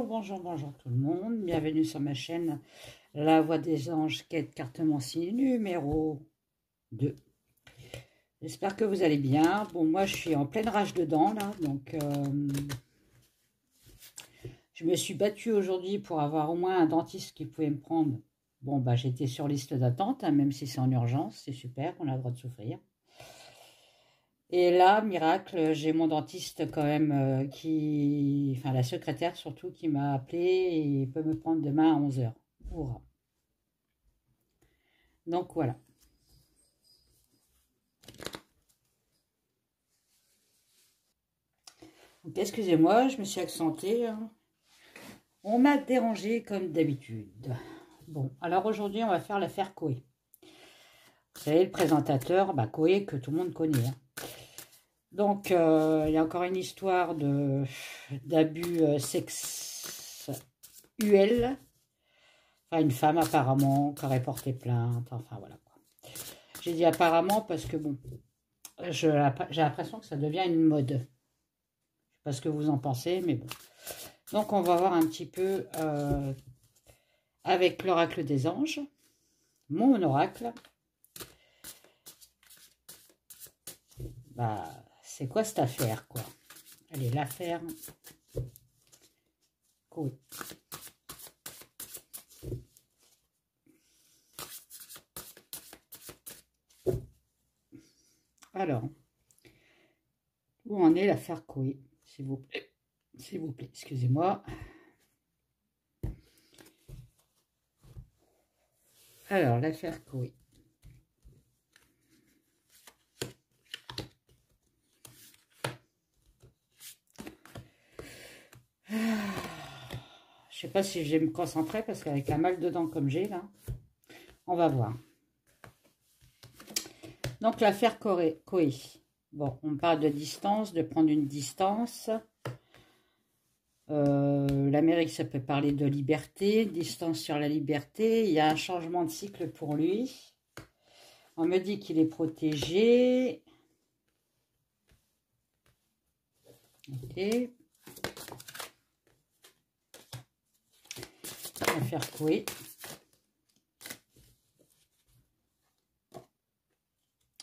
Bonjour tout le monde. Bienvenue sur ma chaîne La Voix des Anges, quête cartomancie numéro 2. J'espère que vous allez bien. Bon, moi je suis en pleine rage dedans là, donc je me suis battue aujourd'hui pour avoir au moins un dentiste qui pouvait me prendre. Bon, bah j'étais sur liste d'attente, hein, même si c'est en urgence, c'est super, on a le droit de souffrir. Et là, miracle, j'ai mon dentiste quand même enfin la secrétaire surtout, qui m'a appelé et peut me prendre demain à 11 h. Hurrah. Donc voilà. Donc excusez-moi, je me suis accentée. Hein. On m'a dérangé comme d'habitude. Bon, alors aujourd'hui, on va faire l'affaire Koé. Vous savez, le présentateur, bah, Koé, que tout le monde connaît. Hein. Donc, il y a encore une histoire d'abus sexuels. Enfin, une femme apparemment qui aurait porté plainte. Enfin, voilà. J'ai dit apparemment parce que, bon, j'ai l'impression que ça devient une mode. Je ne sais pas ce que vous en pensez, mais bon. Donc, on va voir un petit peu avec l'oracle des anges, mon oracle. Bah, c'est quoi cette affaire, quoi? Allez, l'affaire Koé. Alors, où en est l'affaire Koé, s'il vous plaît? S'il vous plaît, excusez-moi. Alors, l'affaire Koé. Je sais pas si je vais me concentrer parce qu'avec un mal de dents comme j'ai là, on va voir. Donc l'affaire Koé. Bon, on parle de distance, de prendre une distance. L'Amérique, ça peut parler de liberté, distance sur la liberté. Il y a un changement de cycle pour lui. On me dit qu'il est protégé. Ok. L'affaire Koé.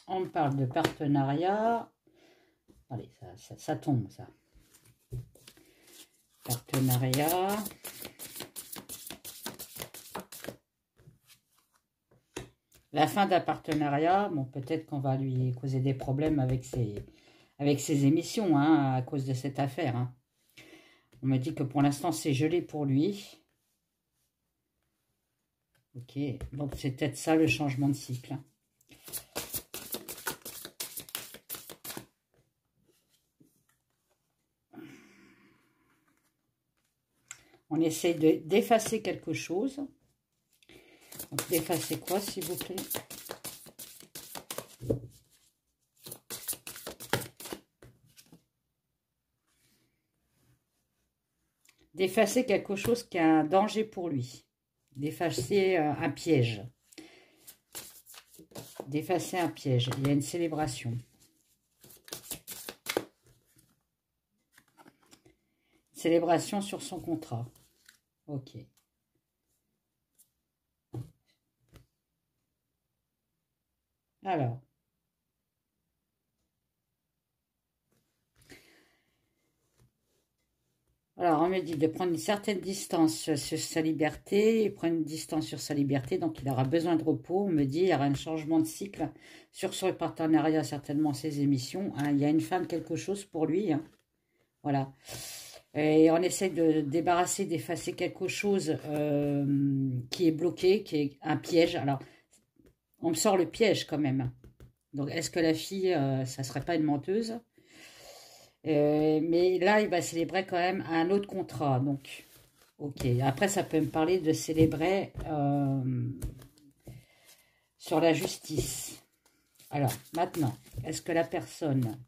On me parle de partenariat. Allez, ça tombe, ça. Partenariat. La fin d'un partenariat, bon, peut-être qu'on va lui causer des problèmes avec ses émissions, hein, à cause de cette affaire. Hein. On me dit que pour l'instant, c'est gelé pour lui. Ok, donc c'est peut-être ça le changement de cycle. On essaye d'effacer quelque chose. Donc, d'effacer quoi, s'il vous plaît? D'effacer quelque chose qui a un danger pour lui. D'effacer un piège. D'effacer un piège. Il y a une célébration. Célébration sur son contrat. Ok. Alors. Alors, on me dit de prendre une certaine distance sur sa liberté. Il prend une distance sur sa liberté, donc il aura besoin de repos. On me dit il y aura un changement de cycle sur son partenariat, certainement ses émissions. Hein. Il y a une fin de quelque chose pour lui. Hein. Voilà. Et on essaie de débarrasser, d'effacer quelque chose qui est bloqué, qui est un piège. Alors, on me sort le piège quand même. Donc, est-ce que la fille, ça serait pas une menteuse? Mais là, il va célébrer quand même un autre contrat. Donc, ok. Après, ça peut me parler de célébrer sur la justice. Alors, maintenant, est-ce que la personne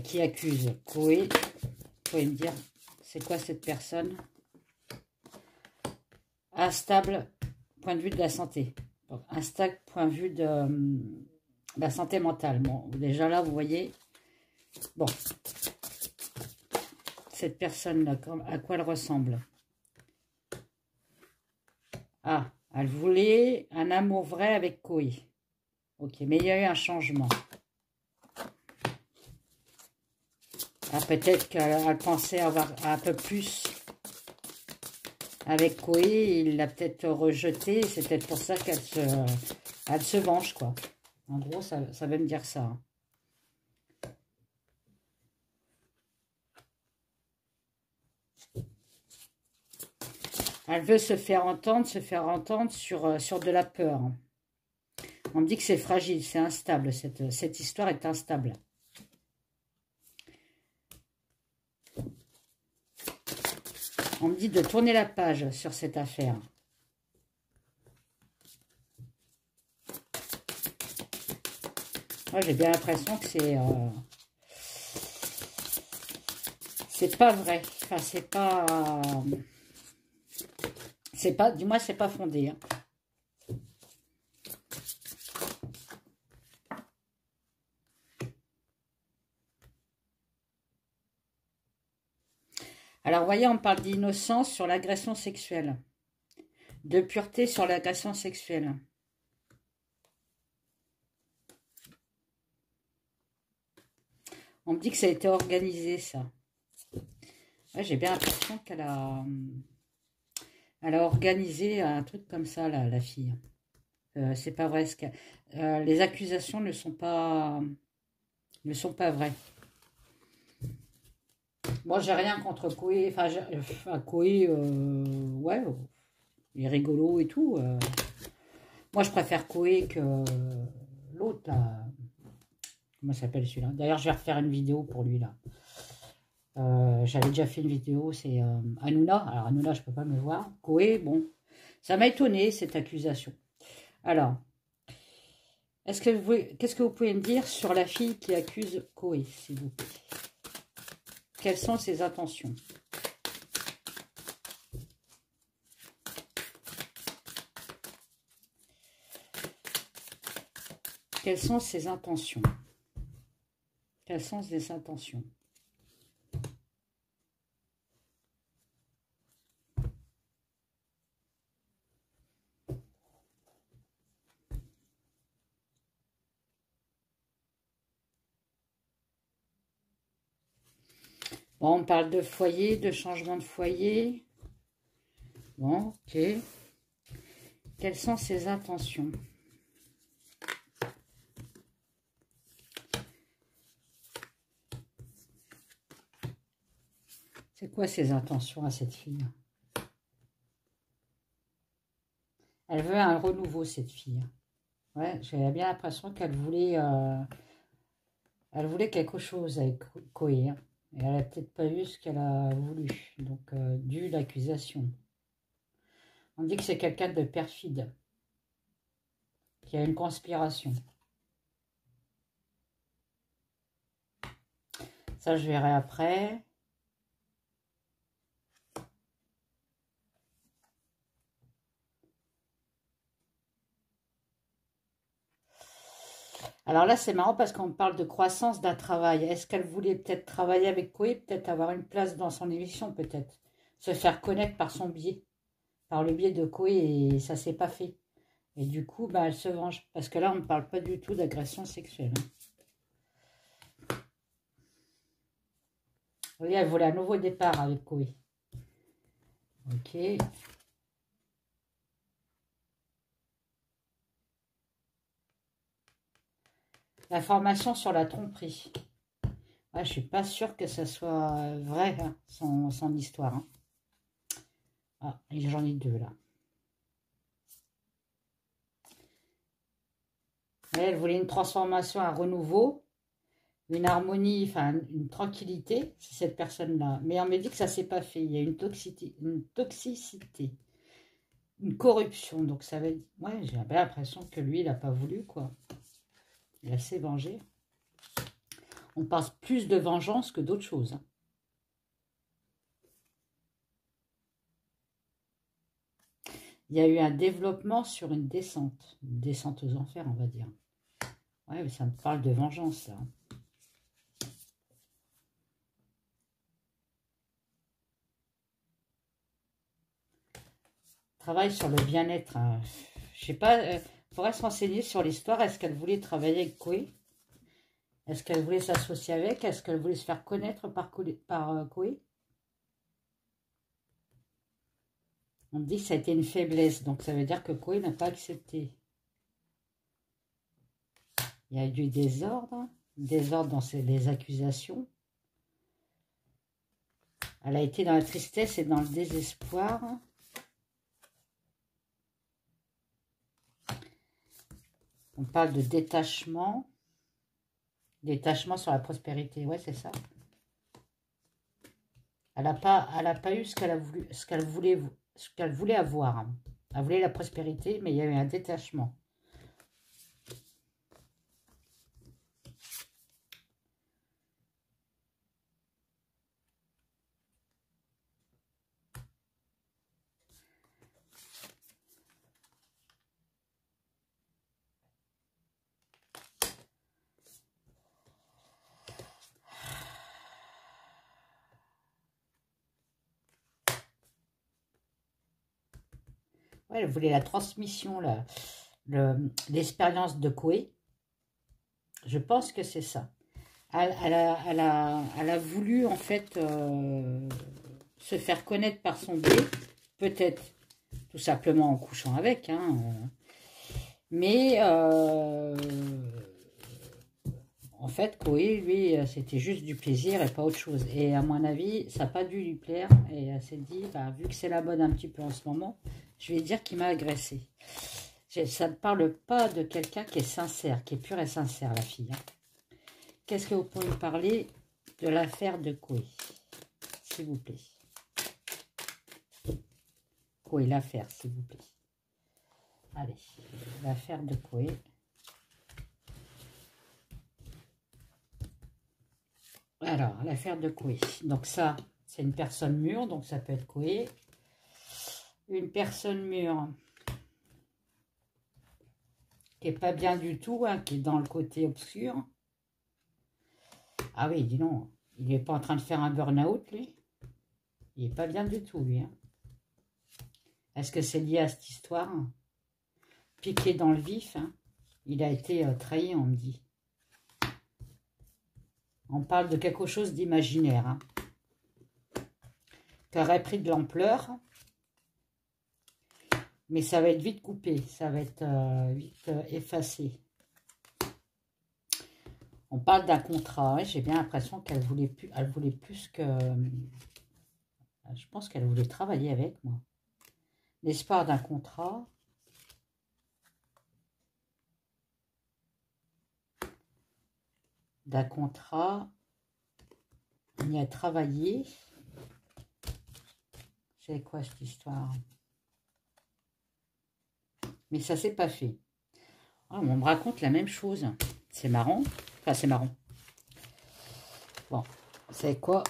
qui accuse Koé, vous pouvez me dire, c'est quoi cette personne? Instable, point de vue de la santé. Donc, instable, point de vue de la santé mentale. Bon, déjà là, vous voyez. Bon. cette personne-là, à quoi elle ressemble. Ah, elle voulait un amour vrai avec Koé. Ok, mais il y a eu un changement. Ah, peut-être qu'elle pensait avoir un peu plus avec Koé. Il l'a peut-être rejeté. C'est peut-être pour ça qu'elle se venge, quoi. En gros, ça veut me dire ça. Hein. Elle veut se faire entendre sur de la peur. On me dit que c'est fragile, c'est instable. Cette histoire est instable. On me dit de tourner la page sur cette affaire. Moi, j'ai bien l'impression que c'est pas vrai. Enfin, du moins, c'est pas fondé. Hein. Alors, vous voyez, on parle d'innocence sur l'agression sexuelle. De pureté sur l'agression sexuelle. On me dit que ça a été organisé, ça. Ouais, j'ai bien l'impression qu'elle a organisé un truc comme ça, la fille. C'est pas vrai. Les accusations ne sont pas vraies. Moi, j'ai rien contre Koé. Enfin, Koé, ouais, il est rigolo et tout. Moi, je préfère Koé que l'autre, là. Comment s'appelle celui-là? D'ailleurs, je vais refaire une vidéo pour lui, là. J'avais déjà fait une vidéo, c'est Hanouna. Alors, Hanouna, je peux pas me voir. Koé, bon. Ça m'a étonné, cette accusation. Alors, qu'est-ce que vous pouvez me dire sur la fille qui accuse Koé, s'il vous plaît? Quelles sont ses intentions? Quelles sont ses intentions? Quelles sont ses intentions? Bon, on parle de foyer, de changement de foyer. Bon, ok. Quelles sont ses intentions? C'est quoi ses intentions à cette fille? Elle veut un renouveau, cette fille. Ouais, j'avais bien l'impression qu'elle voulait quelque chose avec Koé. Hein. Et elle n'a peut-être pas eu ce qu'elle a voulu. Donc, dû l'accusation. On dit que c'est quelqu'un de perfide. Qu'il y a une conspiration. Ça, je verrai après. Alors là, c'est marrant parce qu'on parle de croissance d'un travail. Est-ce qu'elle voulait peut-être travailler avec Koé, peut-être avoir une place dans son émission, peut-être se faire connaître par son biais, par le biais de Koé, et ça s'est pas fait. Et du coup, bah, elle se venge. Parce que là, on ne parle pas du tout d'agression sexuelle. Hein. Oui, elle voulait un nouveau départ avec Koé. Ok. L'information sur la tromperie. Ouais, je suis pas sûre que ça soit vrai, hein, son histoire. Hein. Ah, et j'en ai deux là. Elle voulait une transformation, un renouveau, une harmonie, enfin une tranquillité, c'est cette personne-là. Mais on me dit que ça s'est pas fait. Il y a une toxicité, une corruption. Donc ça va être... Ouais, j'ai bien l'impression que lui, il n'a pas voulu, quoi. Il a s'est vengé. On pense plus de vengeance que d'autres choses. Hein. Il y a eu un développement sur une descente aux enfers, on va dire. Ouais, mais ça me parle de vengeance, là. Travaille sur le bien-être. Hein. Je sais pas, faudrait se renseigner sur l'histoire. Est-ce qu'elle voulait travailler avec Koé? Est-ce qu'elle voulait s'associer avec? Est-ce qu'elle voulait se faire connaître par Koé? On me dit que ça a été une faiblesse, donc ça veut dire que Koé n'a pas accepté. Il y a eu du désordre dans les accusations. Elle a été dans la tristesse et dans le désespoir. On parle de détachement. Détachement sur la prospérité, ouais, c'est ça. Elle n'a pas eu ce qu'elle voulait avoir. Elle voulait la prospérité, mais il y a eu un détachement. Ouais, elle voulait la transmission, l'expérience de Koé. Je pense que c'est ça. Elle a voulu, en fait, se faire connaître par son blé. Peut-être tout simplement en couchant avec. Hein, mais, en fait, Koé, lui, c'était juste du plaisir et pas autre chose. Et à mon avis, ça n'a pas dû lui plaire. Et elle s'est dit, bah, vu que c'est la mode un petit peu en ce moment, je vais dire qu'il m'a agressé. Ça ne parle pas de quelqu'un qui est sincère, qui est pur et sincère, la fille. Hein. Qu'est-ce que vous pouvez me parler de l'affaire de Koé, s'il vous plaît? Koé, l'affaire, s'il vous plaît. Allez, l'affaire de Koé. Alors, l'affaire de Koé. Donc ça, c'est une personne mûre, donc ça peut être Koé. Une personne mûre qui n'est pas bien du tout, hein, qui est dans le côté obscur. Ah oui, dis donc, il n'est pas en train de faire un burn-out, lui. Il n'est pas bien du tout, lui. Hein. Est-ce que c'est lié à cette histoire? Piqué dans le vif, hein. Il a été trahi, on me dit. On parle de quelque chose d'imaginaire, hein, qui aurait pris de l'ampleur, mais ça va être vite coupé, ça va être vite effacé. On parle d'un contrat, j'ai bien l'impression qu'elle voulait plus que... Je pense qu'elle voulait travailler avec moi. L'espoir d'un contrat. On y a travaillé. C'est quoi cette histoire? Mais ça s'est pas fait. Oh, on me raconte la même chose. C'est marrant. Enfin, c'est marrant. Bon, c'est quoi?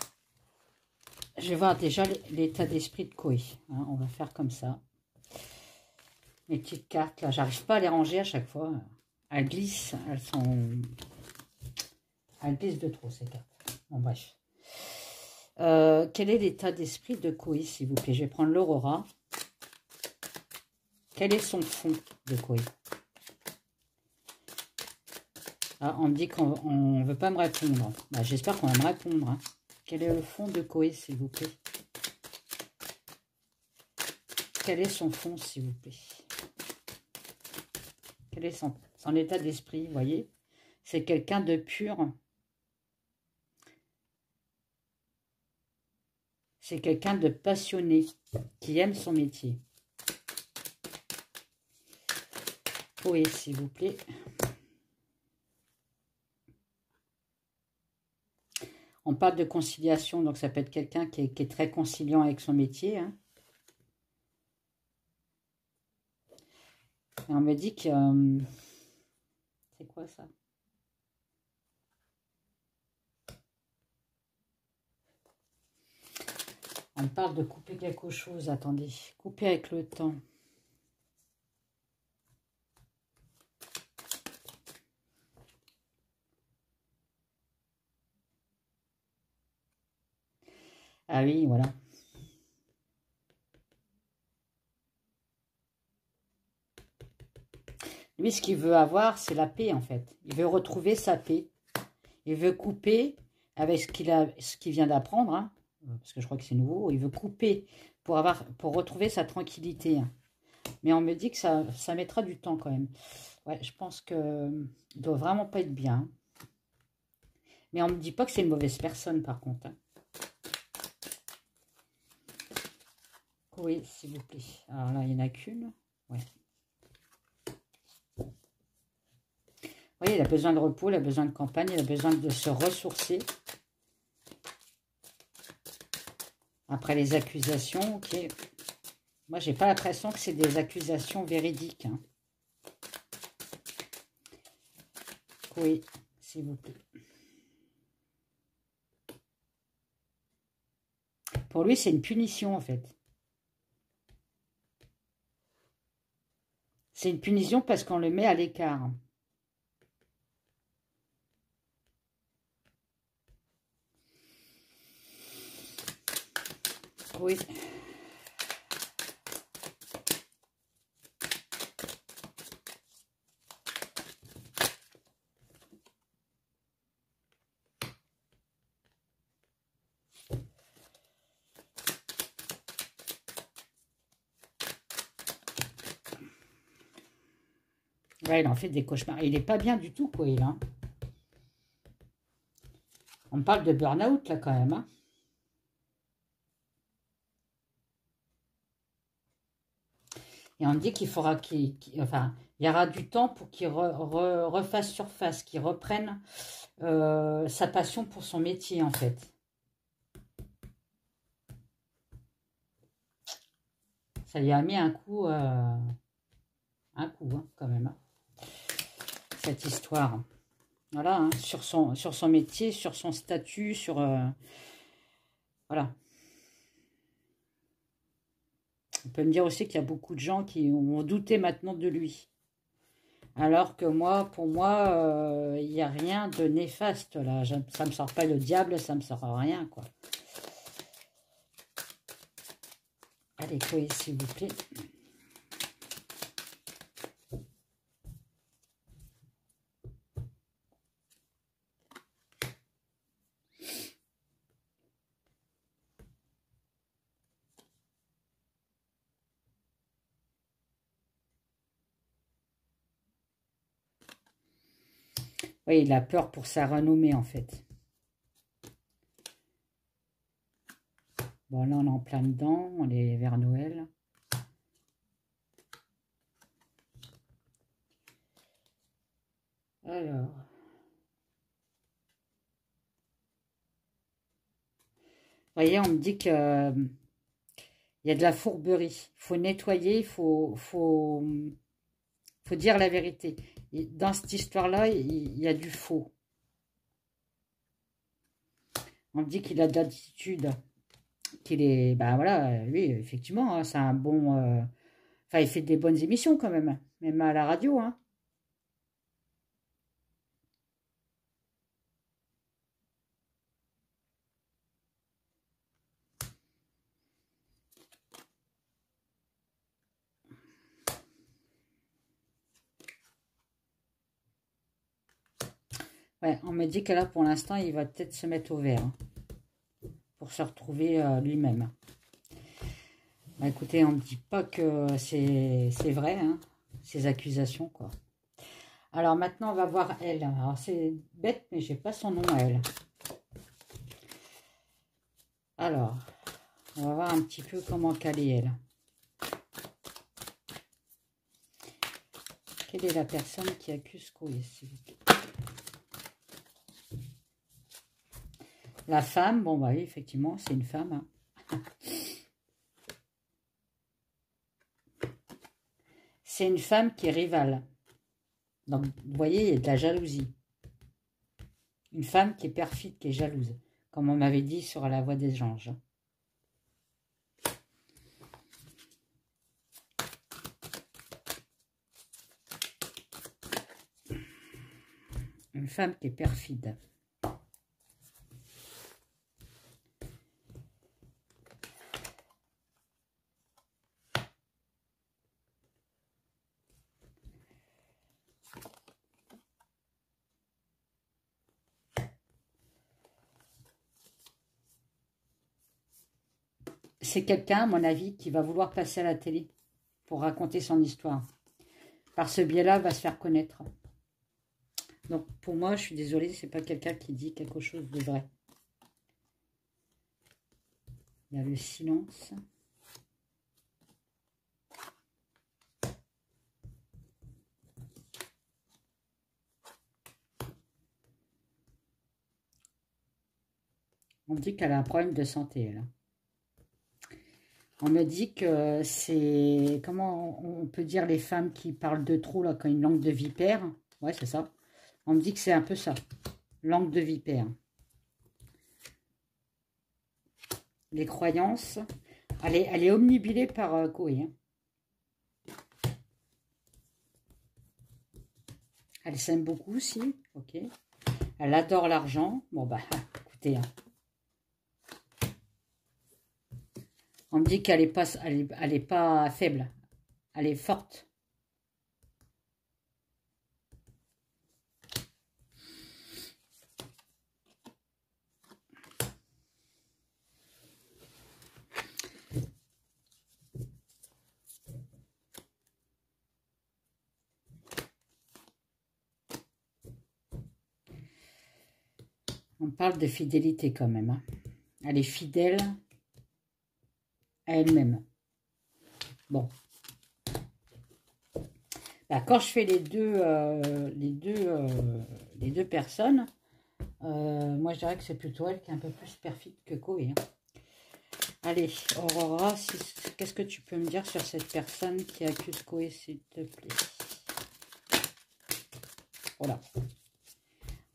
Je vais voir déjà l'état d'esprit de Koé. Hein, on va faire comme ça. Mes petites cartes, là, j'arrive pas à les ranger à chaque fois. Elles glissent. Elles glissent de trop, ces cartes. Bon, bref. Quel est l'état d'esprit de Koé, s'il vous plaît? Je vais prendre l'Aurora. Quel est son fond de Koé? Ah, on me dit qu'on ne veut pas me répondre. Bah, j'espère qu'on va me répondre. Hein. Quel est le fond de Koé, s'il vous plaît? Quel est son fond, s'il vous plaît? Quel est son état d'esprit, vous voyez? C'est quelqu'un de pur. C'est quelqu'un de passionné, qui aime son métier. Koé, s'il vous plaît. On parle de conciliation, donc ça peut être quelqu'un qui est très conciliant avec son métier. Hein. Et on me dit que... c'est quoi ça? On parle de couper quelque chose. Attendez, couper avec le temps. Ah oui, voilà. Lui, ce qu'il veut avoir, c'est la paix, en fait. Il veut retrouver sa paix. Il veut couper avec ce qu'il vient d'apprendre, hein, parce que je crois que c'est nouveau. Il veut couper pour retrouver sa tranquillité, hein. Mais on me dit que ça mettra du temps quand même. Ouais, je pense que il doit vraiment pas être bien. Mais on me dit pas que c'est une mauvaise personne, par contre, hein. Oui, s'il vous plaît. Alors là, il n'y en a qu'une. Ouais. Vous voyez, il a besoin de repos, il a besoin de campagne, il a besoin de se ressourcer. Après les accusations, ok. Moi, j'ai pas l'impression que c'est des accusations véridiques, hein. Oui, s'il vous plaît. Pour lui, c'est une punition, en fait. C'est une punition parce qu'on le met à l'écart. Oui. Ouais, il en fait des cauchemars. Il n'est pas bien du tout, quoi, il, hein. On parle de burn-out, là, quand même, hein. Et on dit qu'il faudra enfin, il y aura du temps pour qu'il refasse surface, qu'il reprenne sa passion pour son métier, en fait. Ça lui a mis un coup, hein, quand même, hein, cette histoire. Voilà, hein, sur son métier, sur son statut, sur... voilà. On peut me dire aussi qu'il y a beaucoup de gens qui ont douté maintenant de lui. Alors que moi, pour moi, il n'y a rien de néfaste, là. Ça ne me sort pas le diable, ça ne me sort rien, quoi. Allez, quoi, s'il vous plaît. Oui, il a peur pour sa renommée, en fait. Bon, là, on est en plein dedans. On est vers Noël. Alors. Vous voyez, on me dit que il y a de la fourberie. Il faut nettoyer, faut dire la vérité. Et dans cette histoire-là, il y a du faux. On me dit qu'il a de l'attitude, qu'il est... Ben voilà, lui, effectivement, hein, c'est un bon... Enfin, il fait des bonnes émissions quand même à la radio, hein. Ouais, on me dit que là, pour l'instant, il va peut-être se mettre au vert, hein, pour se retrouver lui-même. Bah, écoutez, on ne me dit pas que c'est vrai, hein, ces accusations, quoi. Alors maintenant, on va voir elle. Alors c'est bête, mais j'ai pas son nom à elle. Alors, on va voir un petit peu comment qu'elle est, elle. Quelle est la personne qui accuse Chloé, s'il vous plaît? La femme, bon bah oui, effectivement, c'est une femme, hein. C'est une femme qui est rivale. Donc, vous voyez, il y a de la jalousie. Une femme qui est perfide, qui est jalouse, comme on m'avait dit sur La Voix des Anges. Une femme qui est perfide. c'est quelqu'un, à mon avis, qui va vouloir passer à la télé pour raconter son histoire. Par ce biais-là, va se faire connaître. Donc, pour moi, je suis désolée, c'est pas quelqu'un qui dit quelque chose de vrai. Il y a le silence. On me dit qu'elle a un problème de santé, elle. On me dit que c'est... Comment on peut dire les femmes qui parlent de trop, là, quand une langue de vipère? Ouais, c'est ça. On me dit que c'est un peu ça. Langue de vipère. Les croyances. Elle est omnibulée par Koé. Hein. Elle s'aime beaucoup aussi. Ok. Elle adore l'argent. Bon, bah, écoutez. Hein. On me dit qu'elle n'est pas, elle est pas faible. Elle est forte. On parle de fidélité quand même. Hein. Elle est fidèle à elle-même. Bon. Bah, quand je fais les deux personnes, moi je dirais que c'est plutôt elle qui est un peu plus perfide que Koé. Hein. Allez, Aurora, qu'est-ce que tu peux me dire sur cette personne qui accuse Koé, s'il te plaît? Voilà.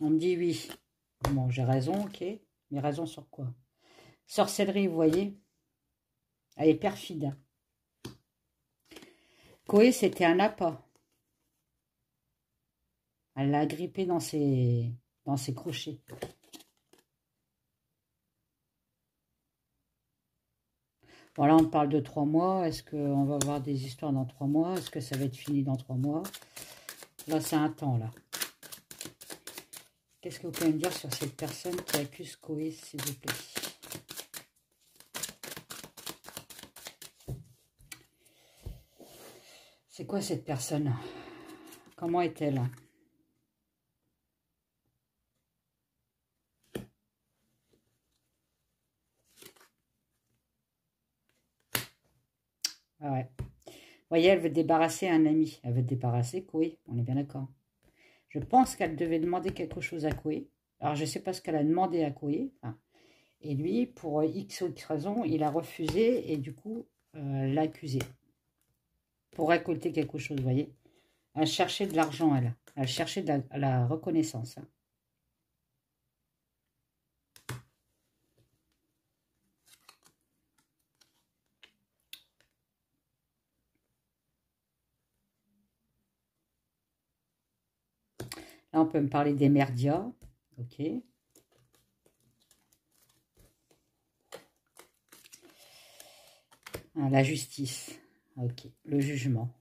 On me dit oui. Bon, j'ai raison, ok. Mais raison sur quoi? Sorcellerie, vous voyez? Elle est perfide. Koé, c'était un appât. Elle l'a grippé dans ses crochets. Voilà, on parle de 3 mois. Est-ce qu'on va avoir des histoires dans 3 mois? Est-ce que ça va être fini dans 3 mois? Là, c'est un temps, là. Qu'est-ce que vous pouvez me dire sur cette personne qui accuse Koé, s'il vous plaît? C'est quoi cette personne? Comment est-elle? Ah ouais. Vous voyez, elle veut débarrasser un ami. Elle veut débarrasser Koé, on est bien d'accord. Je pense qu'elle devait demander quelque chose à Koé. Alors, je ne sais pas ce qu'elle a demandé à Koé. Enfin, et lui, pour X ou X raison, il a refusé et du coup, l'a accusé. Pour récolter quelque chose, vous voyez. Elle cherchait de l'argent, elle. Elle cherchait de la reconnaissance. Hein. Là, on peut me parler des merdias. Ok. Ah, la justice. Ok. Le jugement.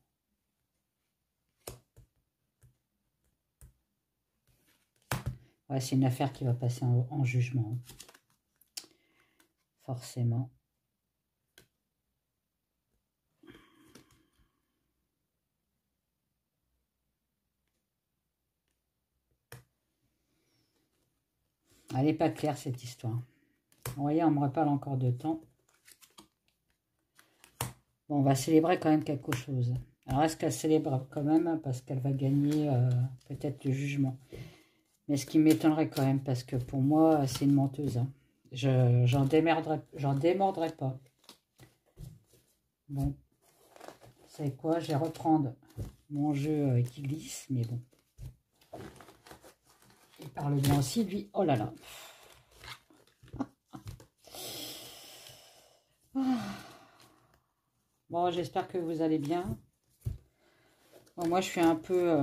Ouais, c'est une affaire qui va passer en jugement. Forcément. Elle n'est pas claire, cette histoire. Vous voyez, on me reparle encore de temps. Bon, on va célébrer quand même quelque chose. Alors, est-ce qu'elle célèbre quand même parce qu'elle va gagner peut-être le jugement? Mais ce qui m'étonnerait quand même, parce que pour moi, c'est une menteuse. Hein. J'en démordrai pas. Bon, c'est quoi? Je vais reprendre mon jeu qui glisse, mais bon. Il parle bien aussi, lui. Oh là là. Bon, j'espère que vous allez bien. Bon, moi, je suis un peu...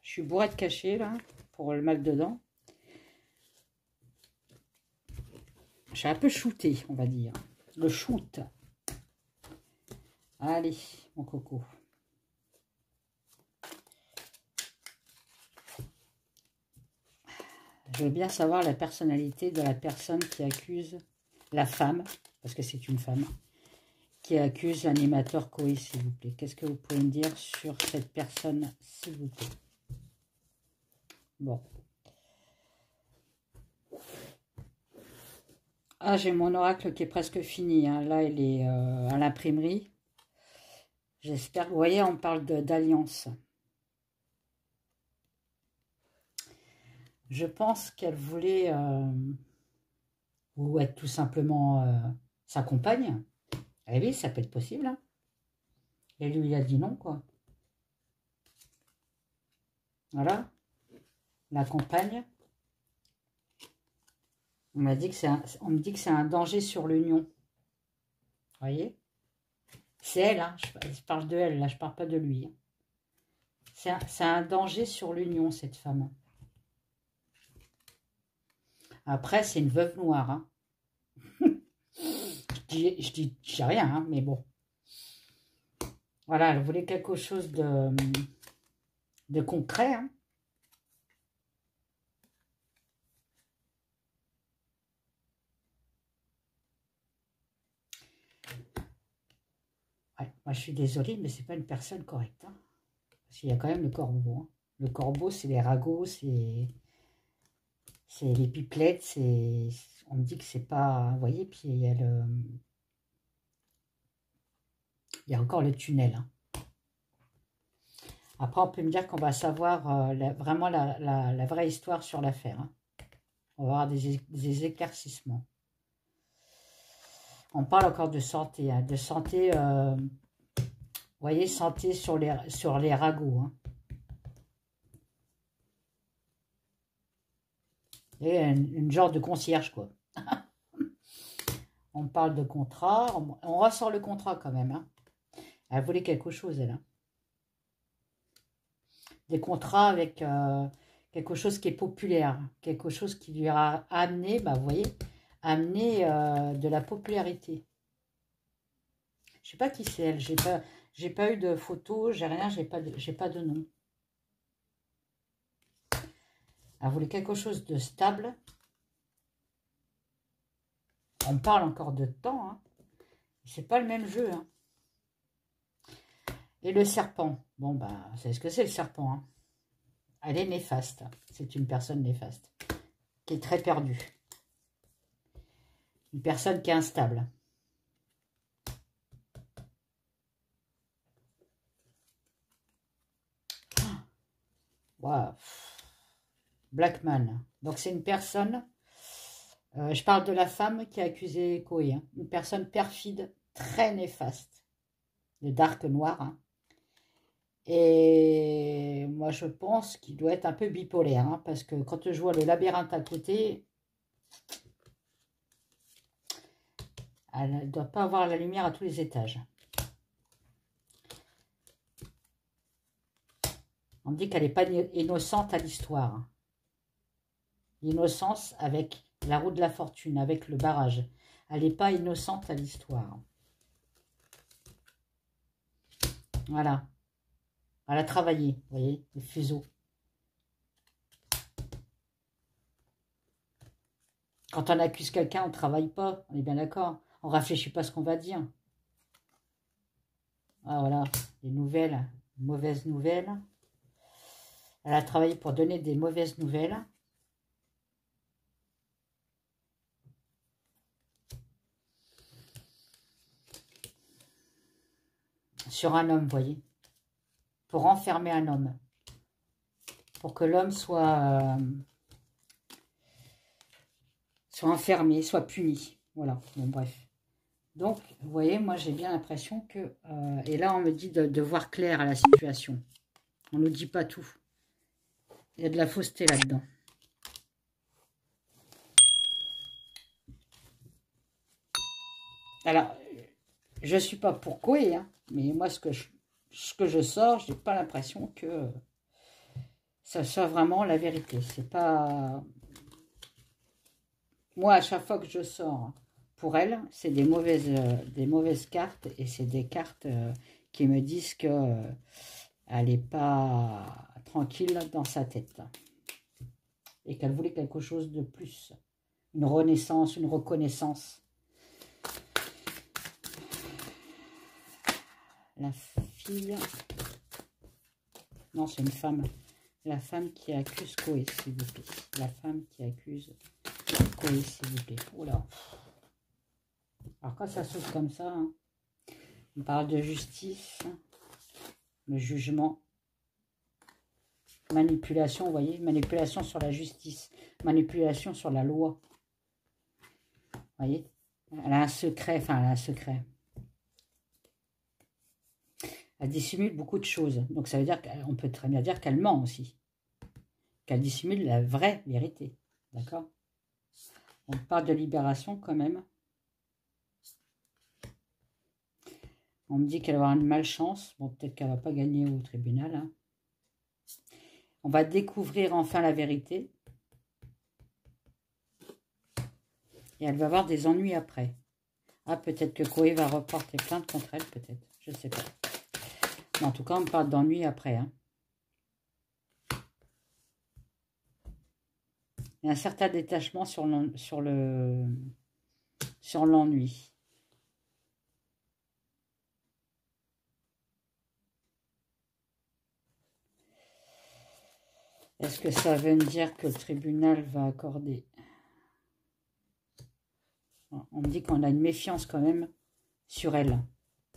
je suis bourrée de cachet, là, pour le mal dedans. Je suis un peu shootée, on va dire. Le shoot. Allez, mon coco. Je veux bien savoir la personnalité de la personne qui accuse la femme, parce que c'est une femme, qui accuse l'animateur Koé, s'il vous plaît. Qu'est-ce que vous pouvez me dire sur cette personne, s'il vous plaît? Bon. Ah, j'ai mon oracle qui est presque fini. Hein. Là, il est à l'imprimerie. J'espère que vous voyez, on parle d'alliance. Je pense qu'elle voulait ou être tout simplement sa compagne. Eh oui, ça peut être possible. Hein. Et lui, il a dit non, quoi. Voilà. La compagne. On me dit que c'est un danger sur l'union. Vous voyez? C'est elle, hein. Je parle de elle, là, je parle pas de lui. Hein. C'est un danger sur l'union, cette femme. Après, c'est une veuve noire. Hein. je dis rien, hein, mais bon. Voilà, elle voulait quelque chose de concret. Hein. Ouais, moi, je suis désolée, mais c'est pas une personne correcte. Hein. Parce qu'il y a quand même le corbeau. Hein. Le corbeau, c'est les ragots, c'est les pipelettes, on me dit que c'est pas... Vous voyez, puis il y a il y a encore le tunnel. Hein. Après, on peut me dire qu'on va savoir vraiment la vraie histoire sur l'affaire. Hein. On va avoir des éclaircissements. On parle encore de santé. Hein, de santé, vous voyez, santé sur les ragots. Hein. Et une genre de concierge, quoi. On parle de contrat. On ressort le contrat quand même. Hein. Elle voulait quelque chose, elle. Hein. Des contrats avec quelque chose qui est populaire. Quelque chose qui lui a amené, bah, vous voyez, amené de la popularité. Je sais pas qui c'est elle. J'ai pas eu de photo, j'ai rien, j'ai pas de nom. Elle voulait quelque chose de stable. On parle encore de temps. Hein. C'est pas le même jeu. Hein. Et le serpent. Bon, bah, vous savez ce que c'est le serpent. Hein. Elle est néfaste. C'est une personne néfaste. Qui est très perdue. Une personne qui est instable. Wow. Blackman. Donc, c'est une personne... je parle de la femme qui a accusé Koé. Hein. Une personne perfide, très néfaste. De dark noir. Hein. Et moi, je pense qu'il doit être un peu bipolaire. Hein, parce que quand je vois le labyrinthe à côté, elle ne doit pas avoir la lumière à tous les étages. On me dit qu'elle n'est pas innocente à l'histoire. Hein. L'innocence avec la roue de la fortune, avec le barrage. Elle n'est pas innocente à l'histoire. Voilà. Elle a travaillé, vous voyez, le fuseau. Quand on accuse quelqu'un, on ne travaille pas, on est bien d'accord. On ne réfléchit pas à ce qu'on va dire. Ah voilà, des nouvelles, mauvaises nouvelles. Elle a travaillé pour donner des mauvaises nouvelles. Sur un homme, vous voyez. Pour enfermer un homme. Pour que l'homme soit enfermé, soit puni. Voilà, bon bref. Donc, vous voyez, moi j'ai bien l'impression que... et là, on me dit de voir clair à la situation. On ne nous dit pas tout. Il y a de la fausseté là-dedans. Alors, je ne suis pas pour Koé, hein, mais moi, ce que je sors, je n'ai pas l'impression que ça soit vraiment la vérité. C'est pas... Moi, à chaque fois que je sors pour elle, c'est des mauvaises cartes, et c'est des cartes qui me disent que elle n'est pas tranquille dans sa tête. Et qu'elle voulait quelque chose de plus. Une renaissance, une reconnaissance. La fille... Non, c'est une femme. La femme qui accuse Koé, s'il vous plaît. La femme qui accuse Koé, s'il vous plaît. Oula. Alors quand ça s'ouvre comme ça, hein, on parle de justice, le jugement, manipulation, vous voyez, manipulation sur la justice, manipulation sur la loi. Vous voyez, elle a un secret, enfin elle a un secret. Elle dissimule beaucoup de choses. Donc ça veut dire qu'on peut très bien dire qu'elle ment aussi. Qu'elle dissimule la vraie vérité. D'accord? On parle de libération quand même. On me dit qu'elle va avoir une malchance. Bon, peut-être qu'elle ne va pas gagner au tribunal. Hein. On va découvrir enfin la vérité. Et elle va avoir des ennuis après. Ah, peut-être que Koé va reporter plainte contre elle, peut-être. Je ne sais pas. Mais en tout cas, on me parle d'ennuis après. Hein. Il y a un certain détachement sur l'ennui. Est-ce que ça veut dire que le tribunal va accorder? On me dit qu'on a une méfiance quand même sur elle,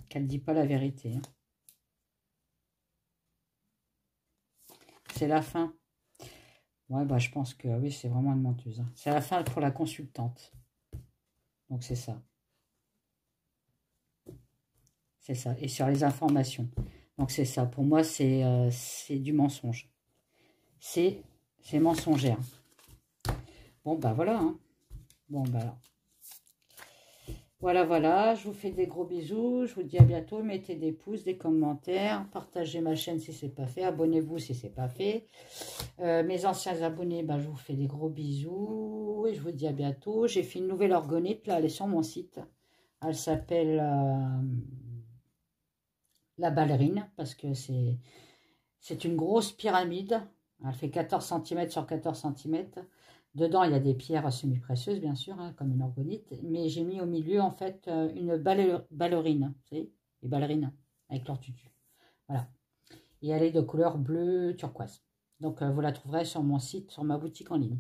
qu'elle ne dit pas la vérité. Hein. C'est la fin. Ouais, bah, je pense que oui, c'est vraiment une menteuse. Hein. C'est la fin pour la consultante. Donc, c'est ça. C'est ça. Et sur les informations. Donc, c'est ça. Pour moi, c'est du mensonge. C'est mensongère. Bon, bah voilà. Hein. Bon, bah voilà, voilà. Je vous fais des gros bisous. Je vous dis à bientôt. Mettez des pouces, des commentaires. Partagez ma chaîne si ce n'est pas fait. Abonnez-vous si ce n'est pas fait. Mes anciens abonnés, bah, je vous fais des gros bisous. Et je vous dis à bientôt. J'ai fait une nouvelle orgonite. Là, elle est sur mon site. Elle s'appelle la ballerine. Parce que c'est une grosse pyramide. Elle fait 14 cm sur 14 cm. Dedans, il y a des pierres semi-précieuses, bien sûr, hein, comme une orgonite. Mais j'ai mis au milieu, en fait, une ballerine. Vous savez, les ballerines, avec leur tutu. Voilà. Et elle est de couleur bleu turquoise. Donc, vous la trouverez sur mon site, sur ma boutique en ligne.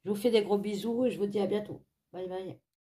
Je vous fais des gros bisous et je vous dis à bientôt. Bye bye.